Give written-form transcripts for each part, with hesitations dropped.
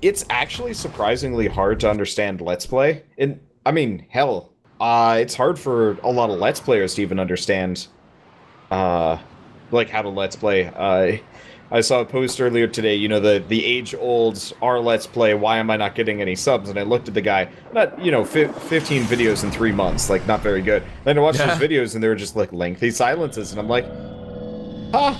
It's actually surprisingly hard to understand Let's Play. And I mean, hell, it's hard for a lot of Let's Players to even understand, uh, like how to Let's Play. I saw a post earlier today, you know, the age-old our Let's Play, why am I not getting any subs? And I looked at the guy, not, you know, 15 videos in 3 months, like, not very good. Then I watched his videos, and they were just, like, lengthy silences, and I'm like, huh,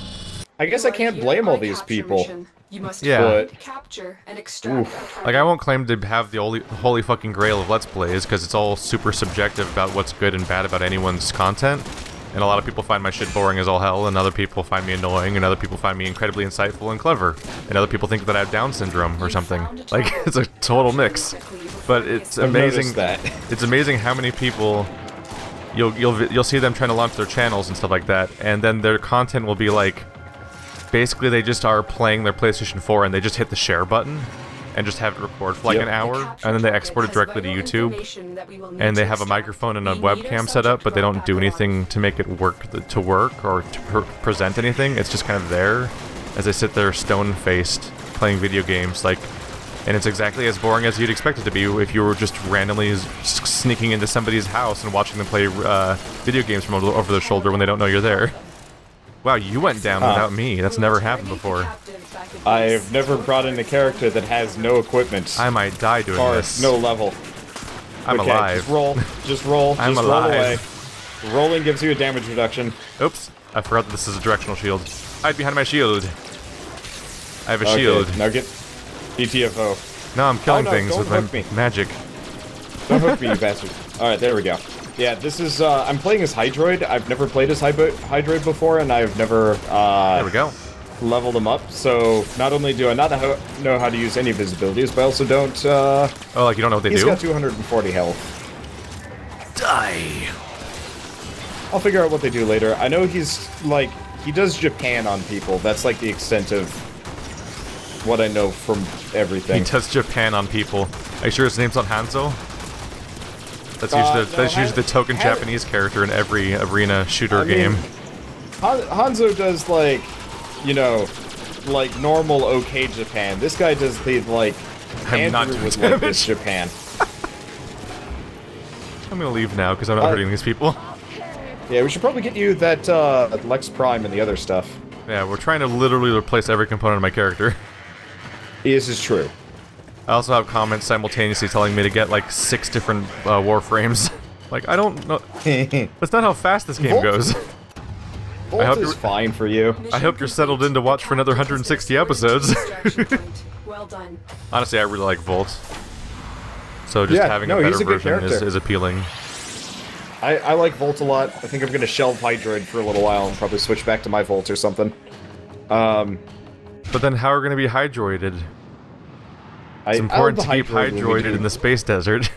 I guess I can't blame all these people. You must capture and extract. Like, I won't claim to have the holy fucking grail of Let's Plays, because it's all super subjective about what's good and bad about anyone's content. And a lot of people find my shit boring as all hell, and other people find me annoying, and other people find me incredibly insightful and clever. And other people think that I have Down syndrome or something. Like, it's a total mix. But it's amazing. It's amazing how many people you'll see them trying to launch their channels and stuff like that, and then their content will be like, basically they just are playing their PlayStation 4 and they just hit the share button and just have it record for like an hour, and then they export it directly to YouTube, and they have a microphone and a webcam set up, but they don't do anything to make it work or to present anything. It's just kind of there as they sit there stone-faced playing video games, like, and it's exactly as boring as you'd expect it to be if you were just randomly sneaking into somebody's house and watching them play video games from over their shoulder when they don't know you're there. Wow, you went down without me. That's never happened before. I've never brought in a character that has no equipment. I might die doing this. No level. I'm alive. Just roll. Just roll. I'm just alive. Roll away. Rolling gives you a damage reduction. Oops. I forgot that this is a directional shield. Hide behind my shield. I have a shield. Now get DTFO. No, I'm killing things with my magic. Don't hook me, you bastard. Alright, there we go. Yeah, this is, I'm playing as Hydroid. I've never played as Hydroid before, and I've never, there we go. Leveled him up, so not only do I not know how to use any of his abilities, but I also don't, oh, like you don't know what they do? He's got 240 health. Die! I'll figure out what they do later. I know he's, like, he does Japan on people. That's, like, the extent of what I know from everything. He does Japan on people. Are you sure his name's not Hanzo? That's usually the token Japanese character in every arena shooter game. Hanzo does, like, you know, like, normal okay Japan. This guy does the, like, Andrew would like this Japan. I'm gonna leave now, because I'm not hurting these people. Yeah, we should probably get you that, Lex Prime and the other stuff. Yeah, we're trying to literally replace every component of my character. This is true. I also have comments simultaneously telling me to get like 6 different Warframes. Like, I don't know. That's not how fast this game goes. Volt is fine for you. I hope you're settled in to watch for another 160 episodes. Well done. Honestly, I really like Volt. So just having a better version is appealing. I like Volt a lot. I think I'm going to shelve Hydroid for a little while and probably switch back to my Volt or something. But then how are we going to be Hydroided? It's important to keep Hydroided in the space desert.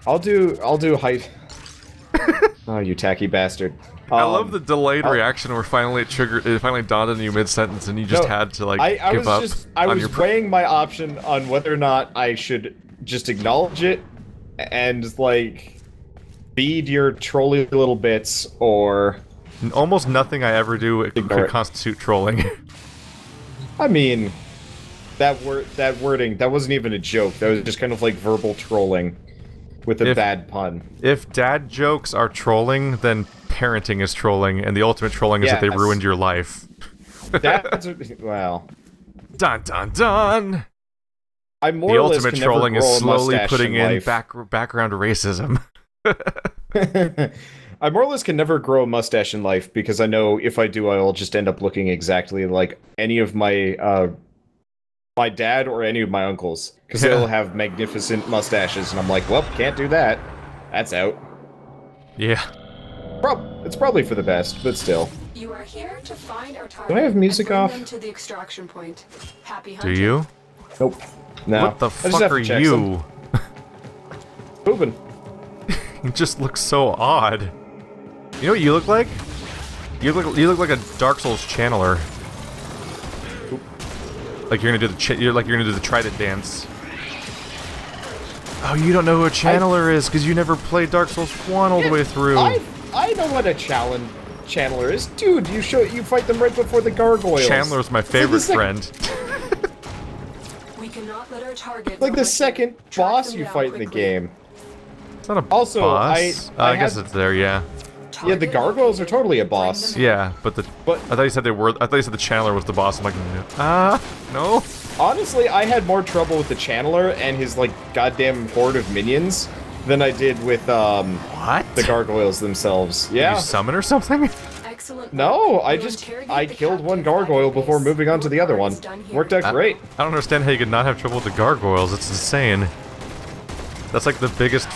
I'll do Oh, you tacky bastard. I love the delayed reaction where finally it finally dawned on you mid-sentence and you just had to, like, give up. I was weighing my option on whether or not I should just acknowledge it and, like, feed your trolly little bits, or... Almost nothing I ever do could constitute trolling. I mean... That wording, that wasn't even a joke. That was just kind of like verbal trolling with a bad pun. If dad jokes are trolling, then parenting is trolling, and the ultimate trolling is that they ruined your life. That's well. Dun dun dun. The ultimate trolling is slowly putting in background racism. I more or less can never grow a mustache in life because I know if I do, I'll just end up looking exactly like any of my my dad or any of my uncles, because they'll have magnificent mustaches, and I'm like, well, can't do that. That's out. Yeah. It's probably for the best, but still. You are here to find our target. Do I have music off? Them to the extraction point. Happy hunting. Do you? Nope. No. What the fuck are you? Moving. You just look so odd. You know what you look like? You look like a Dark Souls channeler. Like you're gonna do the Trident dance. Oh, you don't know who a channeler is because you never played Dark Souls 1 all the way through. I know what a channeler is, dude. You fight them right before the gargoyles. Chandler's my favorite friend. not let our target Like know the we're second here. Track boss them you down fight in the quickly. game. It's not a Also, boss. I guess had- it's there, yeah. Yeah, the Target gargoyles are located. totally a Bring boss. them in. Yeah, but But I thought you said they were. I thought you said the channeler was the boss. I'm like, no. honestly, I had more trouble with the channeler and his like goddamn horde of minions than I did with What? the gargoyles themselves. Did Yeah. you summon or something? Excellent. No, work. I We'll just interrogate I the killed one captive gargoyle at your before base. moving on to the other Your one. part is done here. Worked out great. I don't understand how you could not have trouble with the gargoyles. It's insane. That's like the biggest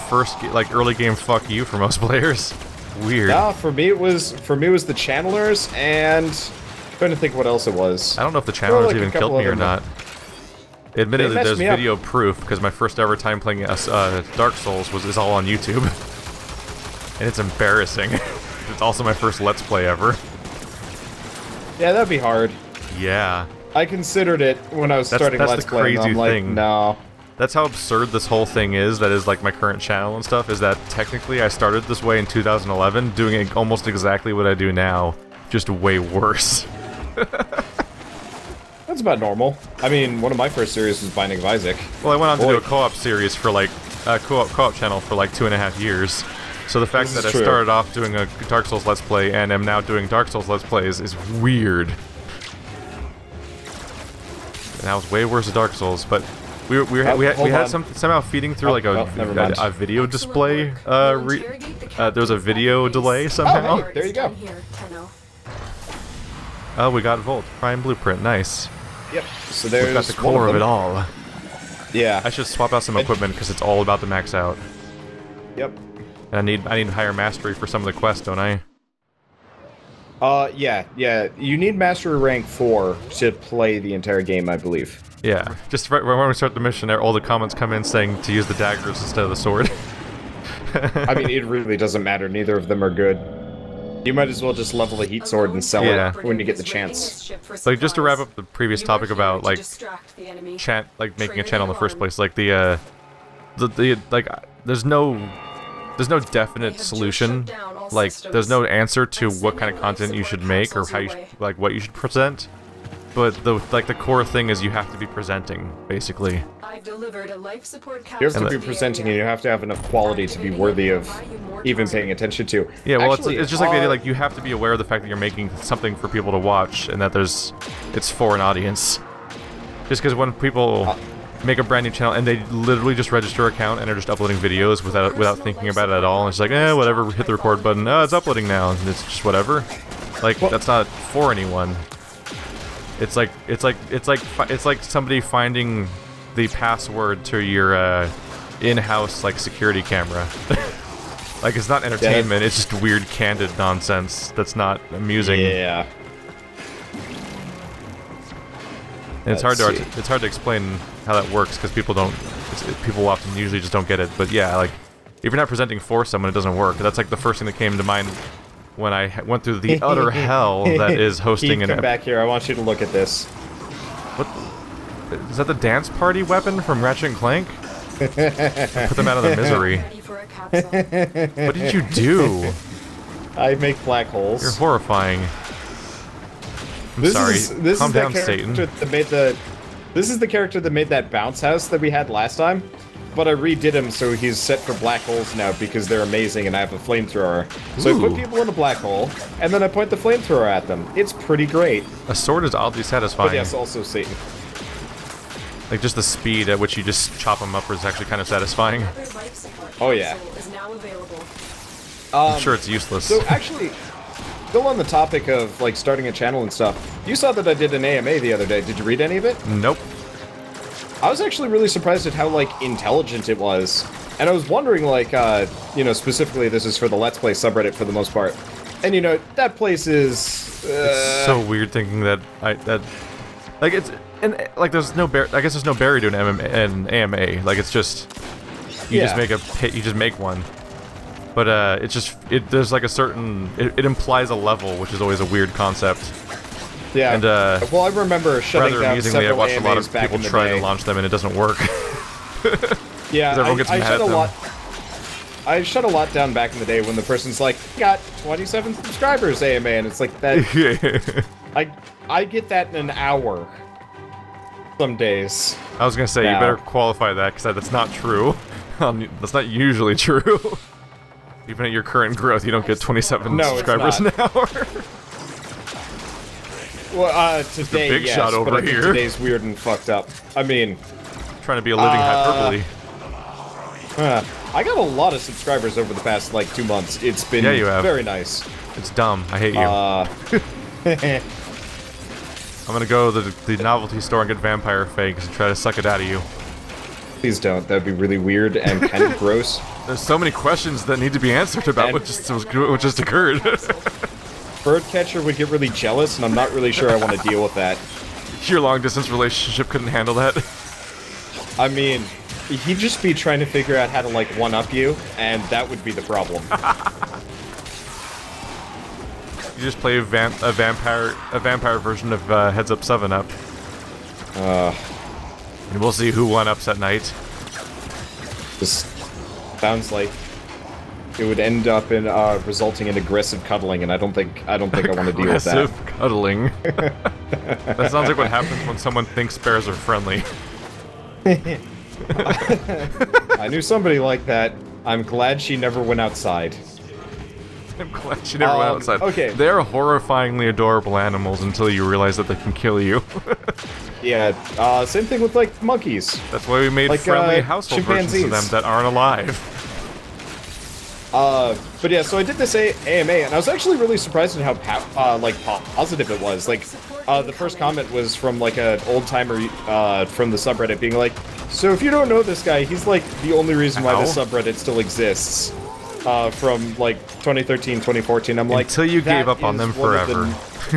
like early game fuck you for most players. Weird. Nah, for me it was the channelers and trying to think what else it was. I don't know if the channelers like a even couple killed me or of them. not. Admittedly, messed there's me up. video proof because my first ever time playing Dark Souls is all on YouTube, and it's embarrassing. It's also my first Let's Play ever. Yeah, that'd be hard. Yeah, I considered it when I was starting that's Let's the Play, and crazy I'm like, thing. no. that's how absurd this whole thing is. That is like my current channel and stuff. Is that technically I started this way in 2011, doing almost exactly what I do now, just way worse. That's about normal. I mean, one of my first series was Binding of Isaac. Well, I went on to Boy. do a co-op series for like co-op channel for like 2.5 years. So the fact This that is I true. started off doing a Dark Souls Let's Play and am now doing Dark Souls Let's Plays is weird. And I was way worse at Dark Souls, but we had hold on. somehow feeding through like well, never mind. a video display. We'll interrogate the There was a captive video at your delay base. somehow. Your part there is you go. done here, Tenno. Oh, we got Volt Prime Blueprint. Nice. Yep. So there's We got the one core of them. it all. Yeah. I should swap out some equipment because it's all about to max out. Yep. And I need higher mastery for some of the quests, don't I? Yeah. You need Mastery Rank 4 to play the entire game, I believe. Yeah. Just right when we start the mission, all the comments come in saying to use the daggers instead of the sword. I mean, it really doesn't matter. Neither of them are good. You might as well just level the heat sword and sell Yeah. it when you get the chance. Like just to wrap up the previous topic about like making a channel in the first place, like the like there's no definite solution. Like there's no answer to what kind of content you should make or how you like what you should present. But the core thing is you have to be presenting, basically. I've delivered a life support You have to capsule be presenting and you have to have enough quality to be worthy of even paying attention to. Yeah, well, Actually, it's just like the idea, like you have to be aware of the fact that you're making something for people to watch and that it's for an audience. Just because when people make a brand new channel and they literally just register an account and are just uploading videos without thinking about it at all, and it's like, whatever, hit the record button, it's uploading now, and it's just whatever. Like that's not for anyone. It's like somebody finding the password to your in-house like security camera. Like it's not entertainment, it's just weird candid nonsense that's not amusing. Yeah. And it's hard to explain how that works because people often usually just don't get it. But yeah, like if you're not presenting for someone, it doesn't work. That's like the first thing that came to mind when I went through the utter hell that is hosting Keith, come back here. I want you to look at this. What? Is that the dance party weapon from Ratchet and Clank? Put them out of their misery. Ready for a capsule. What did you do? I make black holes. You're horrifying. I'm sorry. Calm down, Satan. This is the character that made that bounce house that we had last time, but I redid him so he's set for black holes now because they're amazing and I have a flamethrower. So I put people in a black hole, and then I point the flamethrower at them. It's pretty great. A sword is oddly satisfying. But yes, also Satan. Like just the speed at which you just chop them up is actually kind of satisfying. Another life support Oh, yeah. capsule is now available. I'm sure it's useless. So actually, still on the topic of like starting a channel and stuff, you saw that I did an AMA the other day. Did you read any of it? Nope. I was actually really surprised at how like intelligent it was, and I was wondering like, you know, specifically this is for the Let's Play subreddit for the most part, and you know that place is. It's so weird thinking that like it's and like there's no I guess there's no barrier to an AMA. Like it's just you just make a pit, you just make one. But there's like a certain it implies a level, which is always a weird concept. Yeah. And well, I remember shutting rather down amusingly, I several watched a lot AMAs of back people in the try day. to launch them and it doesn't work. Yeah, everyone gets I mad shut at a them. lot. I shut a lot down back in the day when the person's like, got 27 subscribers AMA, and it's like that. I get that in an hour. Some days. I was gonna say, Now. you better qualify that, because that's not true. That's not usually true. Even at your current growth, you don't get 27 No, subscribers it's an hour. Well, today, big yes, shot over but I think here. today's weird and fucked up. I mean, Trying to be a living hyperbole. I got a lot of subscribers over the past, like, 2 months. It's been Yeah, you have. very nice. It's dumb. I hate you. I'm gonna go to the novelty store and get vampire fakes and try to suck it out of you. Please don't. That'd be really weird and kind of gross. There's so many questions that need to be answered about And- what just occurred. Birdcatcher would get really jealous, and I'm not really sure I want to deal with that. Your long-distance relationship couldn't handle that. I mean, he'd just be trying to figure out how to, like, one-up you, and that would be the problem. You just play a vampire version of Heads Up 7-Up. And we'll see who one-ups at night. This sounds like it would end up in resulting in aggressive cuddling, and I don't think I want to deal with that. Aggressive cuddling. That sounds like what happens when someone thinks bears are friendly. I knew somebody like that. I'm glad she never went outside. I'm glad she never went outside. okay. They're horrifyingly adorable animals until you realize that they can kill you. Yeah, same thing with, like, monkeys. That's why we made Like, friendly household versions of them chimpanzees. that aren't alive. But yeah, so I did this AMA, and I was actually really surprised at how, positive it was. Like, the first comment was from, like, an old-timer, from the subreddit being like, so if you don't know this guy, he's, like, the only reason why this subreddit still exists. From, like, 2013, 2014. I'm like, Until you gave that up on is them one of forever.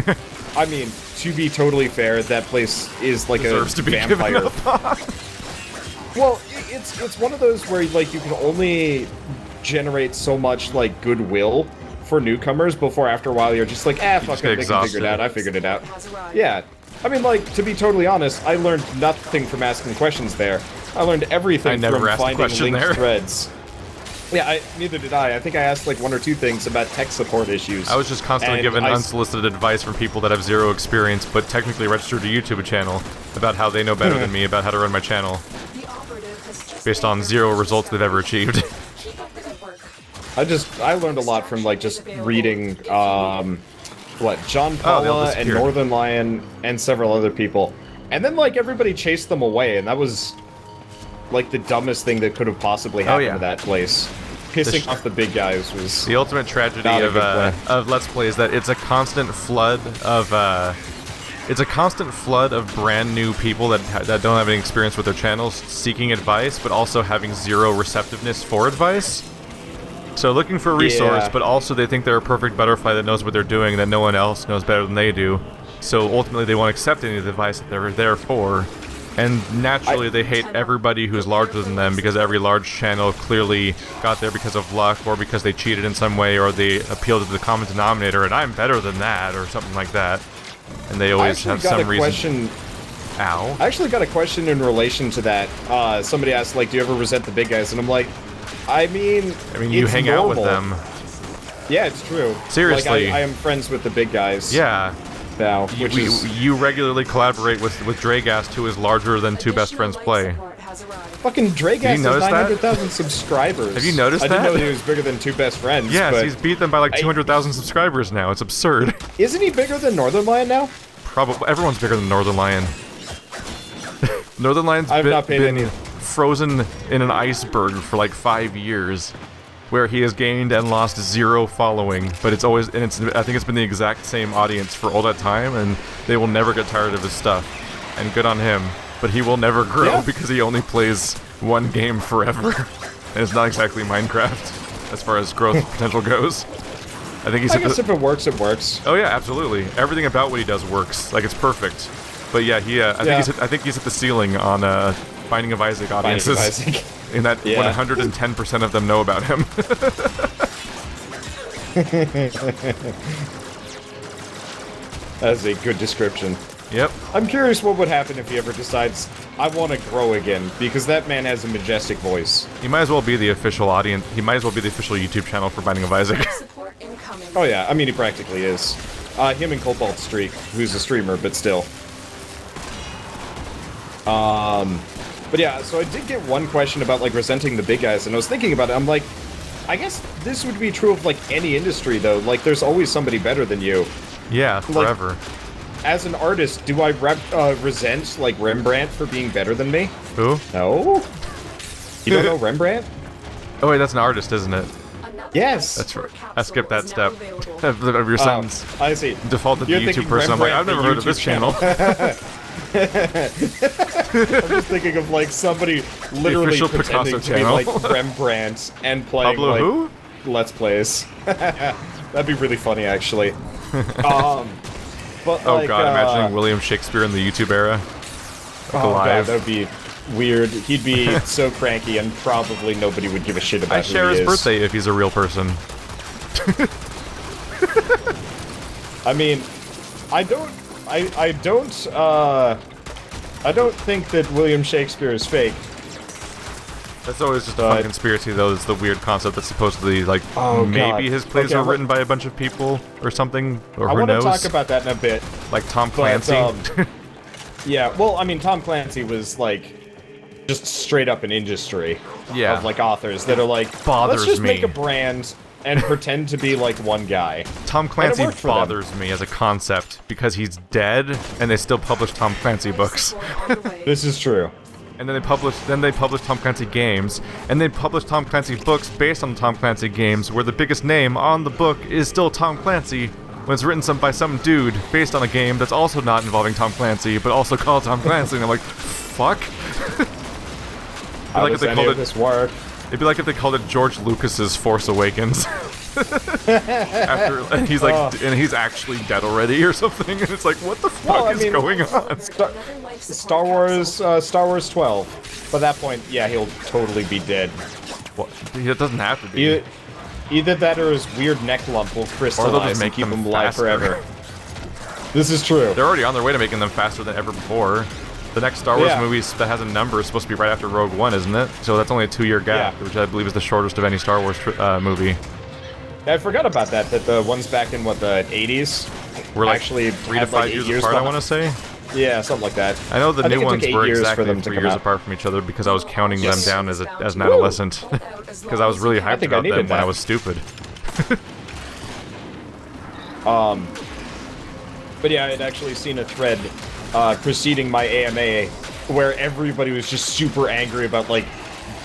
the- I mean, to be totally fair, that place is, like, Deserves a to be vampire. given up on. Well, it's one of those where, like, you can only generate so much, like, goodwill for newcomers before after a while you're just like, fuck just it, get they can figure it exhausted. out, I figured it out. Has arrived. Yeah. I mean, like, to be totally honest, I learned nothing from asking questions there. I learned everything I never from asked a finding question linked there. threads. Yeah, neither did I. I think I asked, like, 1 or 2 things about tech support issues. I was just constantly And given I unsolicited advice from people that have zero experience but technically registered a YouTube channel about how they know better than me about how to run my channel The operative has just based on 0 results they've ever achieved. Keep up the good work. I learned a lot from, like, just reading, John they'll Paula and disappear. Northern Lion and several other people. And then, like, everybody chased them away, and that was, like, the dumbest thing that could have possibly happened yeah. to that place. Pissing off the big guys was... The ultimate tragedy Not a good plan. of Let's Play is that it's a constant flood of brand new people that don't have any experience with their channels seeking advice, but also having 0 receptiveness for advice. So looking for a resource, Yeah. but also they think they're a perfect butterfly that knows what they're doing, that no one else knows better than they do. So ultimately they won't accept any of the advice that they're there for. And naturally, they hate everybody who's larger than them because every large channel clearly got there because of luck or because they cheated in some way or they appealed to the common denominator and I'm better than that or something like that. And they I always actually have got some a reason. question... Ow. I actually got a question in relation to that. Somebody asked, like, do you ever resent the big guys? And I'm like, I mean, You it's hang out with normal. them. Yeah, it's true. Seriously. Like, I am friends with the big guys. Yeah. Now, which is... You regularly collaborate with Dragast, who is larger than 2 best friends play. Fucking Dragast has notice that? 900,000 subscribers. Have you noticed I didn't that? know he was bigger than 2 best friends. Yes, but he's beat them by like 200,000 subscribers now. It's absurd. Isn't he bigger than Northern Lion now? Probably everyone's bigger than Northern Lion. Northern Lion's I've not paid been any- frozen in an iceberg for like 5 years, where he has gained and lost 0 following. But it's always, and I think it's been the exact same audience for all that time, and they will never get tired of his stuff. And good on him. But he will never grow Yeah. because he only plays one game forever, and it's not exactly Minecraft as far as growth potential goes. I think he's. I guess if it works, it works. Oh yeah, absolutely. Everything about what he does works. Like, it's perfect. But yeah, I think he's at the ceiling on Binding of Isaac audiences. Isaac. In that Yeah. 110% of them know about him. That's a good description. Yep. I'm curious what would happen if he ever decides, I want to grow again, because that man has a majestic voice. He might as well be the official audience. He might as well be the official YouTube channel for Binding of Isaac. Support incoming. Oh yeah, I mean, he practically is. Him and Cobalt Streak, who's a streamer, but still. But yeah, so I did get one question about, like, resenting the big guys, and I was thinking about it, I'm like, I guess this would be true of, like, any industry, though. Like, there's always somebody better than you. Yeah, forever. Like, as an artist, do I resent, like, Rembrandt for being better than me? Who? No? You don't know Rembrandt? Oh wait, that's an artist, isn't it? Yes! That's right. I skipped that step of your sentence. I see. Defaulted to YouTube person. I'm like, I've never heard of this channel. I'm just thinking of, like, somebody literally pretending to be, like, Rembrandt and playing, Pablo like, who? Let's Plays. That'd be really funny, actually. But, Oh like, god, imagining William Shakespeare in the YouTube era. Like, oh alive. god, that would be weird. He'd be so cranky and probably nobody would give a shit about I share his birthday if he's a real person. I mean, I don't think that William Shakespeare is fake. That's always just a fun conspiracy, though. It's the weird concept that supposedly, like, maybe his plays are written by a bunch of people or something, or who knows. I want to talk about that in a bit. Like Tom Clancy. Yeah, well, I mean, Tom Clancy was, like, just straight up an industry of, like, authors that are like, let's just make a brand and pretend to be, like, one guy. Tom Clancy bothers me as a concept because he's dead, and they still publish Tom Clancy books. This is true. And then they publish Tom Clancy games, and they publish Tom Clancy books based on the Tom Clancy games, where the biggest name on the book is still Tom Clancy, when it's written by some dude based on a game that's also not involving Tom Clancy, but also called Tom Clancy, and I'm like, fuck? How does any of this work? It'd be like if they called it George Lucas's Force Awakens. And he's like, and he's actually dead already or something, and it's like, what the fuck is going on? Star Wars 12. By that point, yeah, he'll totally be dead. Well, it doesn't have to be. Either that or his weird neck lump will crystallize and keep him alive forever. This is true. They're already on their way to making them faster than ever before. The next Star Wars movie that has a number is supposed to be right after Rogue One, isn't it? So that's only a 2-year gap, which I believe is the shortest of any Star Wars movie. I forgot about that, that the ones back in, what, the 80s? Were like actually 3 to 5 years apart, I want to say? Yeah, something like that. I know the new ones were exactly 3 years apart from each other because I was counting them down as an adolescent. Because I was really hyped about them when I was stupid. But yeah, I'd actually seen a thread preceding my AMA where everybody was just super angry about, like,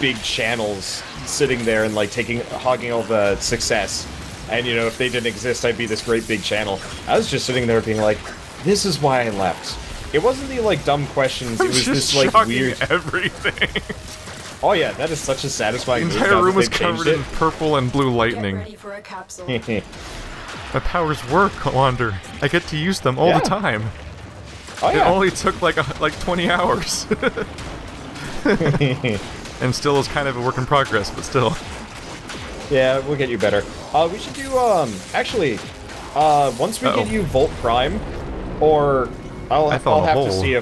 big channels sitting there and, like, hogging all the success. And, you know, if they didn't exist, I'd be this great big channel. I was just sitting there being like, this is why I left. It wasn't the, like, dumb questions, it was this, like, weird... everything. Oh yeah, that is such a satisfying The entire room was covered in purple and blue lightning. My powers work, Wander. I get to use them all the time. It only took like 20 hours. And still is kind of a work in progress, but still. Yeah, we'll get you better. We should do, actually, once we get you Volt Prime, or I'll have to see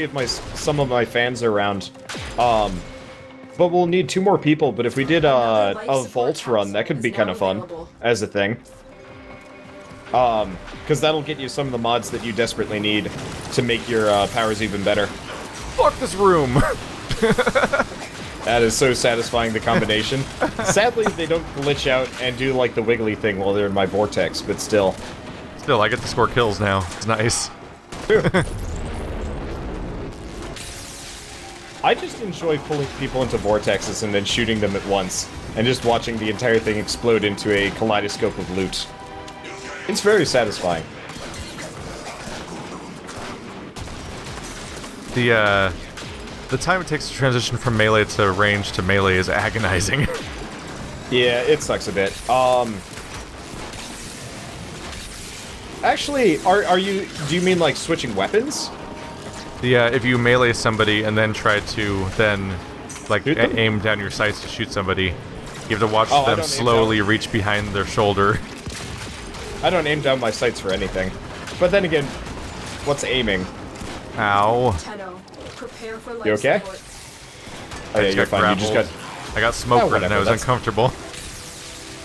if, some of my fans are around. But we'll need 2 more people, but if we did a Volt run, that could be kind of fun as a thing. Because that'll get you some of the mods that you desperately need to make your powers even better. Fuck this room! That is so satisfying, the combination. Sadly, they don't glitch out and do, like, the wiggly thing while they're in my vortex, but still. Still, I get to score kills now. It's nice. I just enjoy pulling people into vortexes and then shooting them at once, and just watching the entire thing explode into a kaleidoscope of loot. It's very satisfying. The time it takes to transition from melee to range to melee is agonizing. Yeah, it sucks a bit. Actually, do you mean, like, switching weapons? Yeah, if you melee somebody and then try to like, aim down your sights to shoot somebody, you have to watch them slowly reach behind their shoulder. I don't aim down my sights for anything. But then again, what's aiming? Ow. Tenno, prepare for life you okay? support. Oh yeah, you're fine. You just got... I got smoked and I was uncomfortable.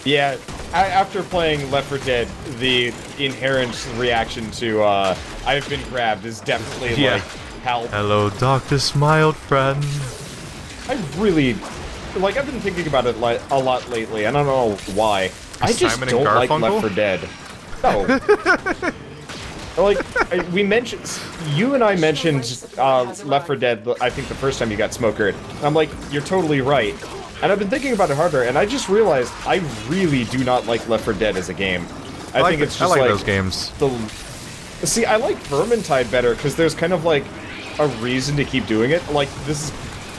Yeah, after playing Left 4 Dead, the inherent reaction to, I've been grabbed is definitely, like, Help. Hello, darkness, my old friend. I really, like, I've been thinking about it a lot lately, and I don't know why. I just Simon and don't like Garfunkel? Left 4 Dead. No. Like, we mentioned, you and I mentioned Left 4 Dead, I think the first time you got smokered. I'm like, you're totally right. And I've been thinking about it harder, and I just realized I really do not like Left 4 Dead as a game. I think it's just I like those games. See, I like Vermintide better, because there's kind of, like, a reason to keep doing it. Like, this is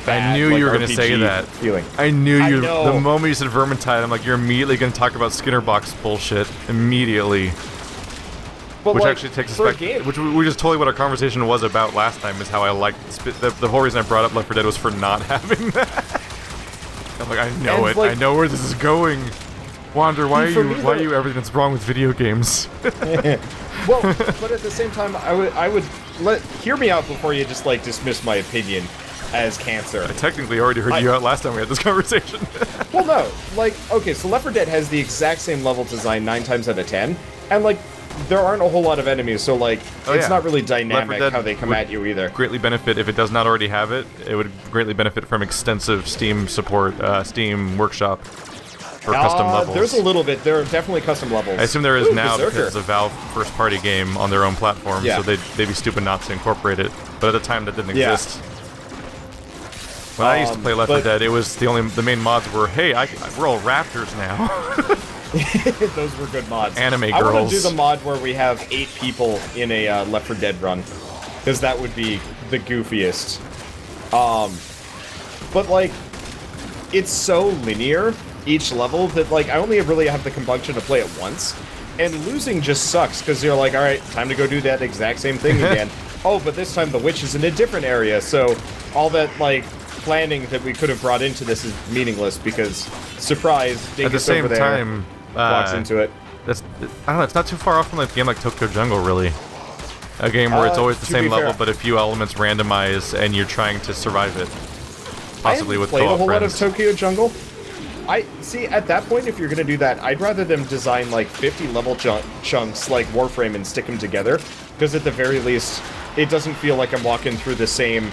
bad, I knew like, you were going to RPG say that. feeling. I knew you. know. The moment you said Vermintide, I'm like, you're immediately going to talk about Skinner box bullshit. Immediately. But Which like, actually takes us for a back, game- which is totally what our conversation was about last time, is how I liked, the whole reason I brought up Left 4 Dead was for not having that. I'm like, I know And, it, like- I know where this is going. Wander, why For are me, you though- everything that's wrong with video games? Well, but at the same time, I would hear me out before you just, like, dismiss my opinion as cancer. I technically already heard you out last time we had this conversation. Well, no, like, okay, so Left 4 Dead has the exact same level design 9 times out of 10, and, like, there aren't a whole lot of enemies, so, like, it's not really dynamic how they come at you either. Greatly benefit, if it does not already have it, it would greatly benefit from extensive Steam support, Steam Workshop for custom levels. There's a little bit. There are definitely custom levels. I assume there is now Berserker. because it's a Valve first-party game on their own platform, Yeah. so they'd be stupid not to incorporate it. But at the time, that didn't Yeah. exist. When I used to play Left 4 Dead, it was the main mods were, hey, we're all raptors now. Those were good mods. Anime I want girls. to do the mod where we have 8 people in a Left 4 Dead run, because that would be the goofiest. But like, it's so linear each level that like I only really have the compunction to play it once, and losing just sucks because you're like, all right, time to go do that exact same thing again. Oh, but this time the witch is in a different area, so all that like planning that we could have brought into this is meaningless because surprise, At Dingus the same over there time, walks into it. I don't know, it's not too far off from like a game like Tokyo Jungle, really. A game where it's always the to same be level, fair- but a few elements randomize, and you're trying to survive it. Possibly I with haven't played a co-op whole lot of friends. Tokyo Jungle. I see. At that point, if you're gonna do that, I'd rather them design like 50 level chunks like Warframe and stick them together, because at the very least, it doesn't feel like I'm walking through the same.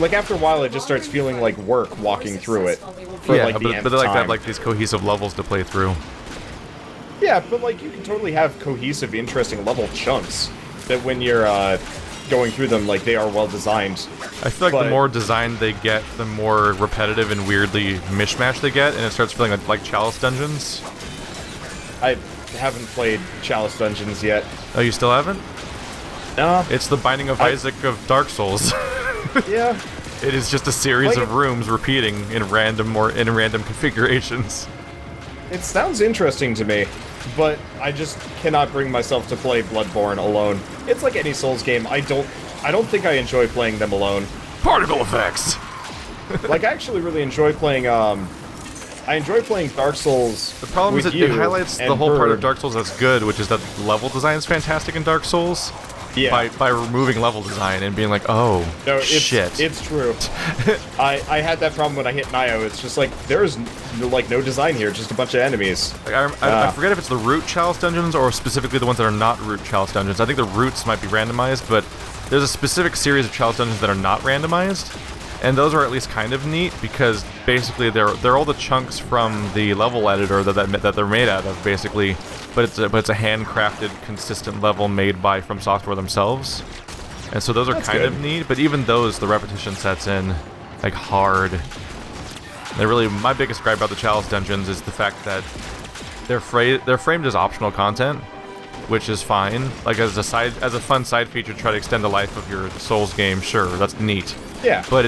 Like after a while, it just starts feeling like work walking through it for Yeah, like the but nth they like to time. have like these cohesive levels to play through. Yeah, but like you can totally have cohesive, interesting level chunks that when you're going through them, like they are well designed. I feel like But- the more designed they get, the more repetitive and weirdly mishmash they get, and it starts feeling like Chalice dungeons. I haven't played Chalice Dungeons yet. Oh, you still haven't? No. It's the Binding of Isaac of Dark Souls. Yeah. It is just a series Like of rooms repeating in random configurations. It sounds interesting to me, but I just cannot bring myself to play Bloodborne alone. It's like any Souls game. I don't think I enjoy playing them alone. Particle effects. Like I actually really enjoy playing I enjoy playing Dark Souls. The problem is with it you highlights the and whole part of Bird. Dark Souls that's good, which is that level design is fantastic in Dark Souls. Yeah. By removing level design and being like, oh, No, it's, shit. It's true. I had that problem when I hit Nio. It's just like there's no design here, just a bunch of enemies. Like, I forget if it's the root Chalice dungeons or specifically the ones that are not root Chalice dungeons. I think the roots might be randomized, but there's a specific series of Chalice dungeons that are not randomized, and those are at least kind of neat because basically they're all the chunks from the level editor that they're made out of, basically. But it's a handcrafted, consistent level made by From Software themselves, and so those are That's kind good. of neat. But even those, the repetition sets in like hard. And really, my biggest gripe about the Chalice dungeons is the fact that they're framed as optional content, which is fine. Like as a fun side feature, to try to extend the life of your Souls game. Sure, that's neat. Yeah. But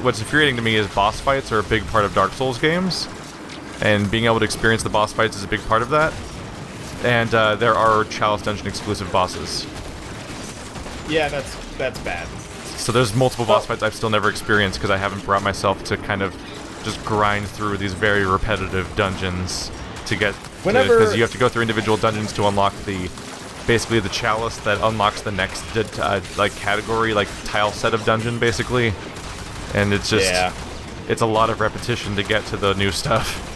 what's infuriating to me is boss fights are a big part of Dark Souls games, and being able to experience the boss fights is a big part of that. And there are Chalice Dungeon exclusive bosses. Yeah, that's bad. So there's multiple boss fights I've still never experienced because I haven't brought myself to kind of just grind through these very repetitive dungeons to get... Because you have to go through individual dungeons to unlock basically the chalice that unlocks the next like category, like tile set of dungeon, basically. And it's just... Yeah. It's a lot of repetition to get to the new stuff.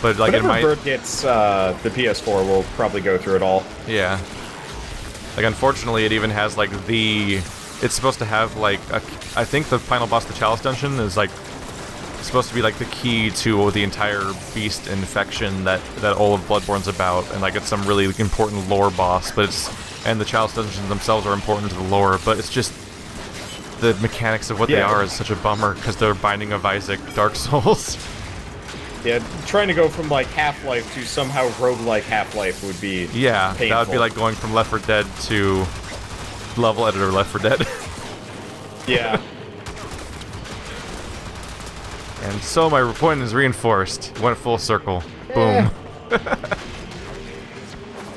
But like Whenever Bird gets the PS4, we'll probably go through it all. Yeah. Like, unfortunately, it even has, like, the it's supposed to have like I think the final boss, the Chalice Dungeon, is like supposed to be like the key to the entire beast infection that all of Bloodborne's about, and like it's some really important lore boss. But and the Chalice Dungeons themselves are important to the lore, but it's just the mechanics of what they are is such a bummer because they're Binding of Isaac, Dark Souls. Yeah, trying to go from like Half-Life to somehow roguelike Half-Life would be painful. That would be like going from Left 4 Dead to level editor Left 4 Dead. Yeah. And so my point is reinforced. Went full circle. Boom.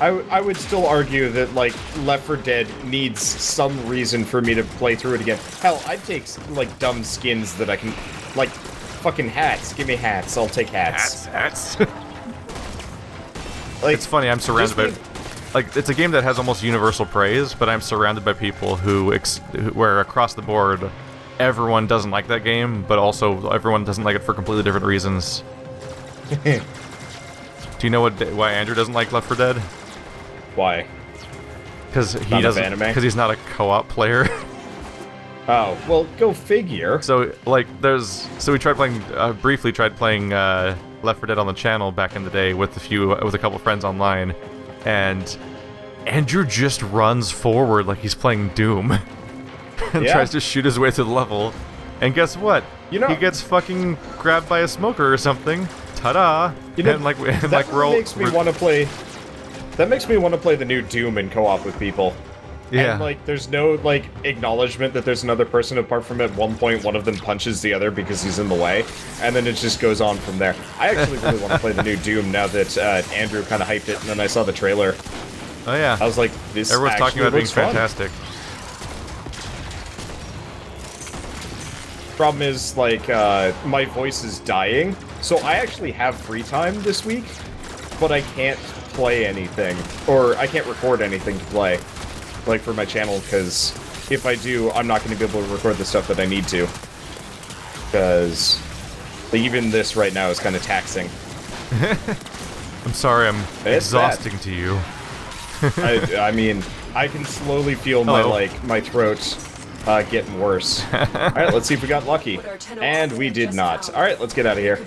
I would still argue that, like, Left 4 Dead needs some reason for me to play through it again. Hell, I'd take, like, dumb skins that I can... Like, fucking hats. Give me hats. I'll take hats. Hats. Like, it's funny, I'm surrounded by... Like, it's a game that has almost universal praise, but I'm surrounded by people where across the board, everyone doesn't like that game, but also everyone doesn't like it for completely different reasons. Do you know why Andrew doesn't like Left 4 Dead? Why? Because he doesn't. Because he's not a co-op player. Oh, well, go figure. So, like, so we tried playing, briefly tried playing Left 4 Dead on the channel back in the day with a couple friends online, and Andrew just runs forward like he's playing Doom, and tries to shoot his way through the level, and guess what? He gets fucking grabbed by a smoker or something. Ta-da! And like, makes me want to play. That makes me want to play the new Doom in co-op with people. Yeah. And, like, there's no, like, acknowledgement that there's another person apart from at one point one of them punches the other because he's in the way, and then it just goes on from there. I actually really want to play the new Doom now that Andrew kind of hyped it, and then I saw the trailer. Oh yeah. I was like, this Everyone's talking about being fun. fantastic. Problem is, like, my voice is dying, so I actually have free time this week, but I can't play anything, or I can't record anything to play, like, for my channel, because if I do, I'm not going to be able to record the stuff that I need to, because like, even this right now is kind of taxing. I'm sorry, I'm exhausting to you. I mean, I can slowly feel my throat getting worse. Alright, let's see if we got lucky. And we did not. Alright, let's get out of here.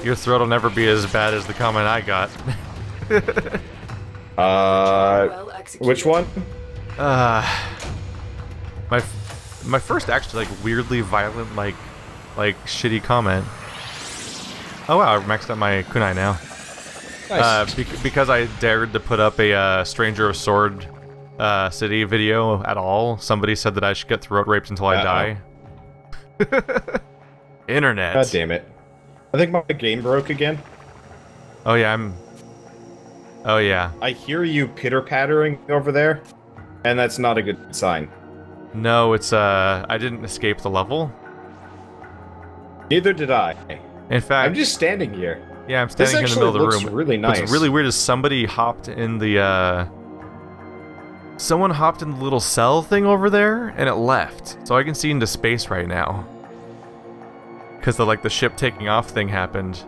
Your throat will never be as bad as the comment I got. Which one? My first actually, like, weirdly violent, like shitty comment. Oh wow, I maxed out my kunai now. Nice. Because I dared to put up a Stranger of Sword City video at all, somebody said that I should get throat raped until I die. Internet. God damn it. I think my game broke again. Oh yeah, Oh yeah. I hear you pitter-pattering over there, and that's not a good sign. No, it's I didn't escape the level. Neither did I. In fact, I'm just standing here. Yeah, I'm standing here in the middle of the room. This really nice. What's really weird is somebody hopped in the someone hopped in the little cell thing over there, and it left. So I can see into space right now. Because the ship taking off thing happened.